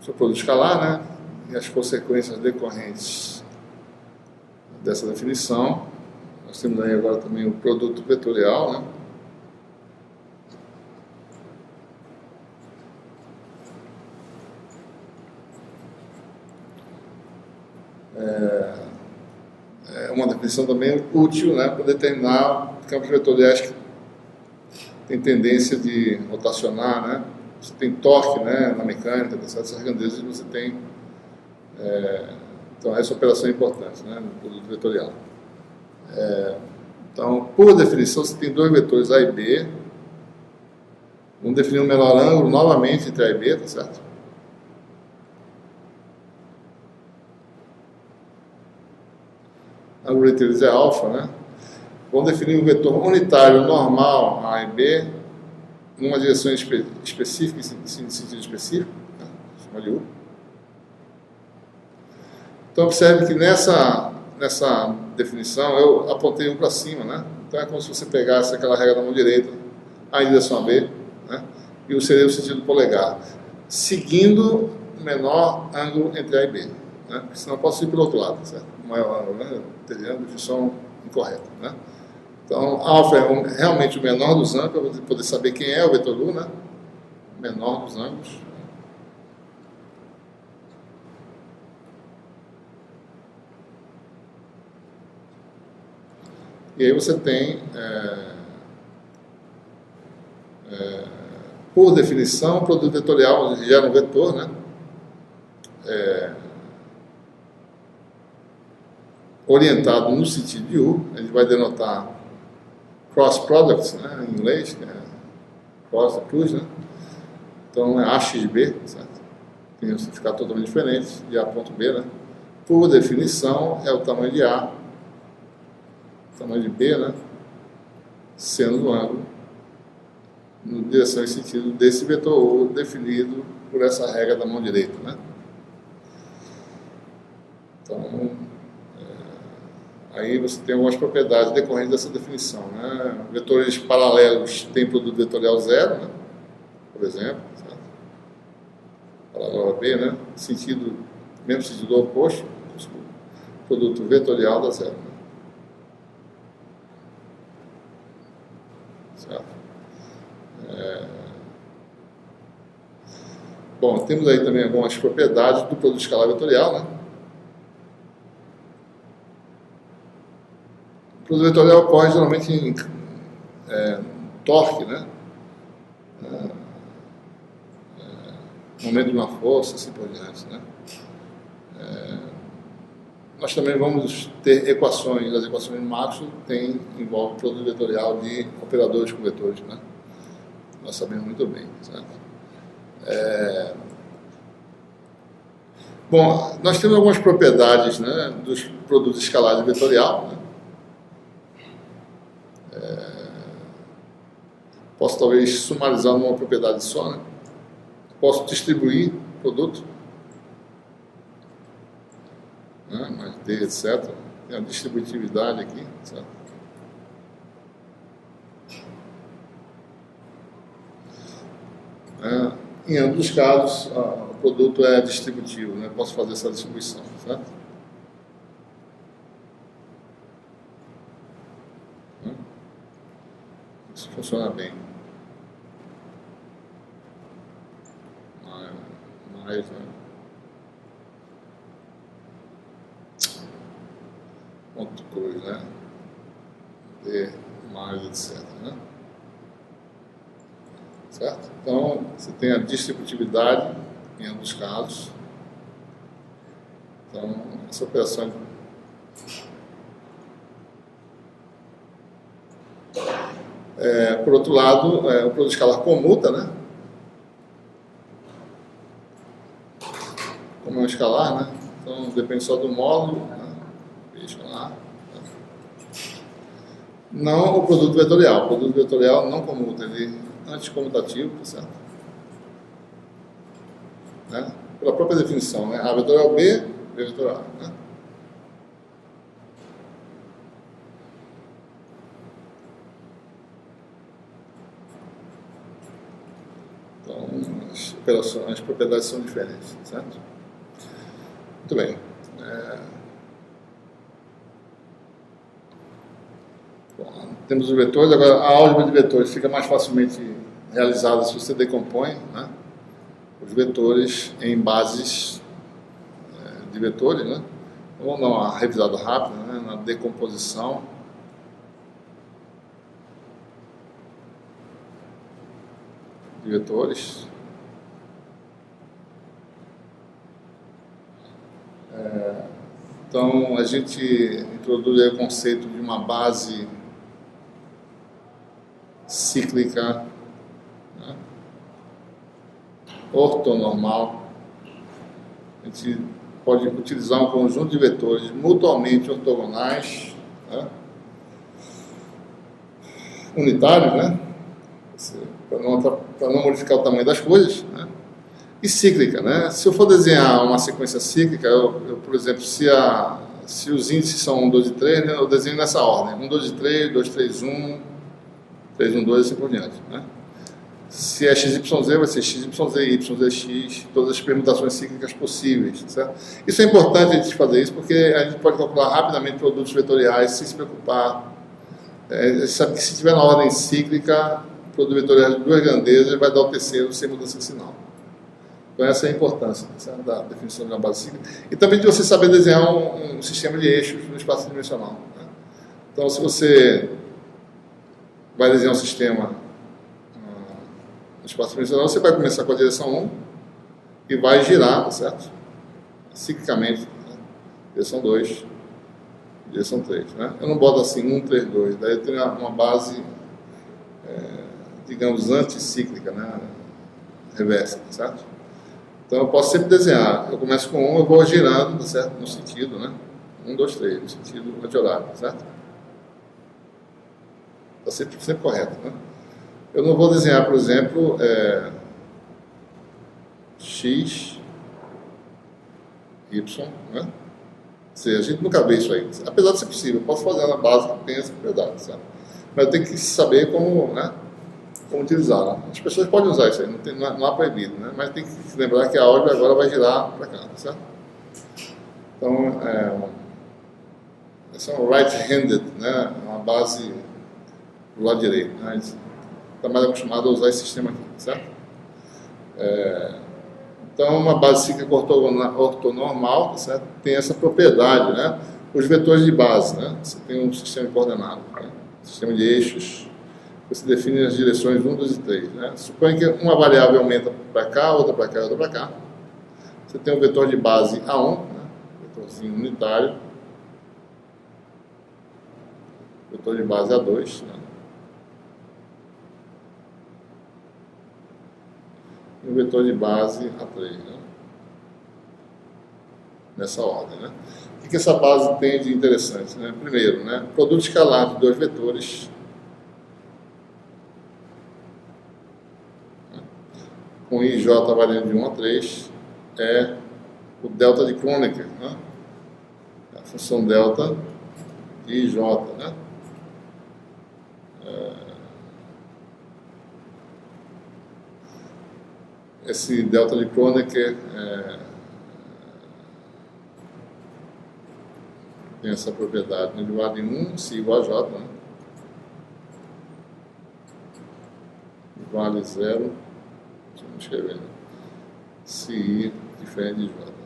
seu produto escalar, né? E as consequências decorrentes dessa definição. Nós temos aí agora também o produto vetorial, né? É uma definição também útil, né, para determinar campos vetoriais que têm tendência de rotacionar, né? Você tem torque, né, na mecânica, essas grandezas você tem. Então, essa operação é importante, né, no produto vetorial. Então, por definição, você tem dois vetores A e B. Vamos definir um menor ângulo novamente entre A e B, tá certo? O ângulo entre eles é alfa, né? Vamos definir um vetor unitário normal A e B numa direção específica, em sentido específico, né? Chama de U. Então, observe que nessa definição eu apontei um para cima, né? Então é como se você pegasse aquela regra da mão direita, A em direção a B, né? E o seria o sentido polegar, seguindo o menor ângulo entre A e B, né? Porque senão eu posso ir pelo outro lado, certo? O maior ângulo, né? Teria uma definição incorreta, né? Então, alfa é realmente o menor dos ângulos, para poder saber quem é o vetor U, né? O menor dos ângulos. E aí você tem, por definição, o produto vetorial gera um vetor, né? Orientado no sentido de U. A gente vai denotar cross products, né, em inglês, que é cross da cruz, né? Então é AXB, certo? Tem um significado totalmente diferente de A ponto B, né? Por definição é o tamanho de A, o tamanho de B, né? Sendo o ângulo na direção e sentido desse vetor U definido por essa regra da mão direita, né? Então, aí você tem algumas propriedades decorrentes dessa definição, né? Vetores paralelos têm produto vetorial zero, né? Por exemplo, certo? Paralelo a B, né? Mesmo sentido oposto, o produto vetorial dá zero, né? Certo? Bom, temos aí também algumas propriedades do produto escalar vetorial, né? O produto vetorial ocorre geralmente em torque, né? Momento de uma força, assim por diante, né? Nós também vamos ter equações, as equações de Maxwell envolvem o produto vetorial de operadores com vetores, né? Nós sabemos muito bem, certo? Bom, nós temos algumas propriedades, né, dos produtos escalares vetorial, né? Posso talvez sumarizar numa propriedade só, né? Posso distribuir produto, né, mais D, etc. Tem a distributividade aqui, certo? Em ambos os casos, o produto é distributivo, né? Posso fazer essa distribuição, certo? Isso funciona bem. Mais, né? Ponto cruz, né? D mais, etc, né? Certo? Então, você tem a distributividade em ambos os casos. Então, essa operação por outro lado, o produto escalar comuta, né? Como é um escalar, né? Então, depende só do módulo, né? Escalar. Não o produto vetorial. O produto vetorial não comuta, ele é anticomutativo, tá certo? Né? Pela própria definição, né? A vetorial B, B vetorial A, né? Então, as propriedades são diferentes, certo? Muito bem. Bom, temos os vetores. Agora, a álgebra de vetores fica mais facilmente realizada se você decompõe, né, os vetores em bases de vetores, né? Então, vamos dar uma revisada rápida, né, na decomposição. De vetores. Então, a gente introduz aí o conceito de uma base cíclica, né, ortonormal. A gente pode utilizar um conjunto de vetores mutuamente ortogonais, né, unitários, né, para não modificar o tamanho das coisas, né, e cíclica, né? Se eu for desenhar uma sequência cíclica, por exemplo, se os índices são 1, 2 e 3, né, eu desenho nessa ordem: 1, 2 e 3, 2, 3, 1, 3, 1, 2 e assim por diante, né? Se é XYZ, vai ser XYZ, YZX, todas as permutações cíclicas possíveis, certo? Isso é importante a gente fazer isso, porque a gente pode calcular rapidamente produtos vetoriais sem se preocupar. Você sabe que se tiver na ordem cíclica, produto vetorial de duas grandezas vai dar o terceiro sem mudança de sinal. Então essa é a importância, certo, da definição de uma base cíclica. E também de você saber desenhar um sistema de eixos no espaço dimensional, né? Então, se você vai desenhar um sistema no espaço dimensional, você vai começar com a direção 1 e vai girar, certo? Ciclicamente, né? Direção 2, direção 3, né? Eu não boto assim 1, 3, 2, daí eu tenho uma base, digamos, anticíclica, né? Reversa, certo? Então eu posso sempre desenhar, eu começo com 1, eu vou girando, certo? No sentido, né? 1, 2, 3, no sentido anti-horário, certo? Está sempre correto, né? Eu não vou desenhar, por exemplo, X, Y, né? Ou seja, a gente nunca vê isso aí. Apesar de ser possível, eu posso fazer na base que tem essa propriedade, certo? Mas eu tenho que saber como, né, como utilizá-la. As pessoas podem usar isso aí, não há proibido, né? Mas tem que lembrar que a álgebra agora vai girar para cá, certo? Então, essa é um right-handed, né? Uma base do lado direito, né? A gente está mais acostumado a usar esse sistema aqui, certo? Então, uma base cíclica ortonormal, certo? Tem essa propriedade, né? Os vetores de base, né? Você tem um sistema de coordenadas, né? Sistema de eixos. Você define as direções 1, 2 e 3, né? Suponha que uma variável aumenta para cá, outra para cá e outra para cá. Você tem um vetor de base A1, né? Vetorzinho unitário. Vetor de base A2, né? E um vetor de base A3, né? Nessa ordem, né? O que essa base tem de interessante, né? Primeiro, né? Produto escalar de dois vetores com IJ variando de 1 a 3 é o delta de Kronecker, né? A função delta de IJ, né? Esse delta de Kronecker tem essa propriedade, né? Ele vale em 1, se igual a J, né? Vale 0, deixa eu escrever, né? Se I diferente de J.